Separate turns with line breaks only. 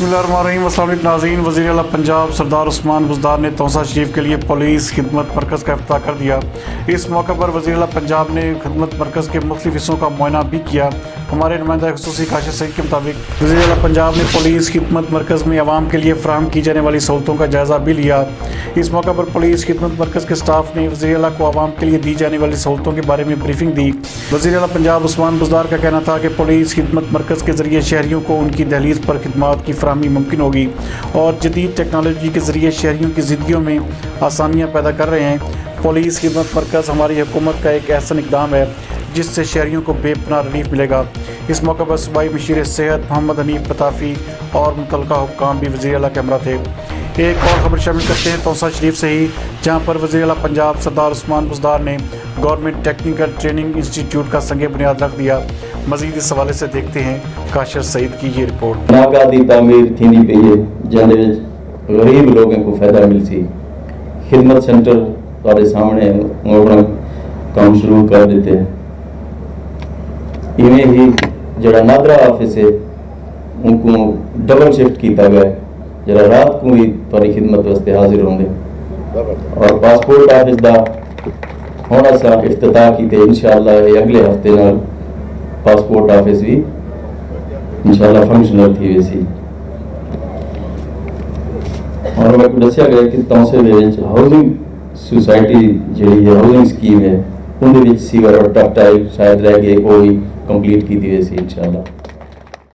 बिस्मिल्लाहिर्रहमानिर्रहीम। अस्सलाम वालेकुम नाज़रीन। वज़ीर आला पंजाब सरदार उस्मान बुज़दार ने तौसा शरीफ के लिए पुलिस खिदमत मरकज़ का इफ्तिताह कर दिया। इस मौके पर वज़ीर आला पंजाब ने खिदमत मरकज़ के मुख्तलिफ हिस्सों का मुआयना भी किया। हमारे नुमाइंदा ख़ुसूसी काशिफ़ सईद के मुताबिक वज़ीर आला पंजाब ने पुलिस खिदमत मरकज़ में आवाम के लिए फ़राहम की जाने वाली सहूलतों का जायज़ा भी लिया। इस मौके पर पुलिस खिदमत मरकज़ के स्टाफ ने वज़ीर आला को आवाम के लिए दी जाने वाली सहूलतों के बारे में ब्रीफिंग दी। वज़ीर आला पंजाब उस्मान बुज़दार का कहना था कि पुलिस खिदमत मरकज़ के ज़रिए शहरियों को उनकी दहलीज़ पर खिदमात की फराहमी मुमकिन होगी और जदीद टेक्नोलॉजी के ज़रिए शहरियों की ज़िंदगियों में आसानियाँ पैदा कर रहे हैं। पुलिस खिदमत मरकज़ हमारी हुकूमत का एक ऐसा इक़दाम है जिससे शहरियों को बेपनाह रिलीफ मिलेगा। इस मौके पर सूबाई मशीर सेहत मोहम्मद हनीफ पताफ़ी और मुतल्लिका हुक्काम भी वज़ीर आला के हमरा थे। एक और खबर शामिल करते हैं तौसा शरीफ से ही, जहाँ पर वज़ीर आला पंजाब सरदार उस्मान बुज़दार ने गवर्नमेंट टेक्निकल ट्रेनिंग इंस्टीट्यूट का संग बुनियाद रख दिया। मज़ीद इस हवाले से देखते हैं काशिफ़ सईद की ये रिपोर्ट।
नागा दी तामीर थींदी पई है जिहदे विच गरीब लोगों को फायदा मिलसी। खिदमत सेंटर तुहाडे सामने अपना काम शुरू कर देते हैं। इवें ही जड़ा नादरा ऑफिस है उनको डबल शिफ्ट किया गया है, जरा रात को भी तुहाडी खिदमत वास्ते हाजिर होंगे। और पासपोर्ट ऑफिस का होना सा इफ्तिताह कीते इंशाअल्लाह अगले हफ्ते नाल पासपोर्ट ऑफिस भी इंशाअल्लाह फंक्शनल थी वैसी। और मैं दसिया गया कि तौसे दे विच हाउसिंग सोसाइटी जी हाउसिंग स्कीम है उनके सीवर और टफ टाइप शायद रह गए वो भी कंप्लीट की थी वैसी इंशाअल्लाह।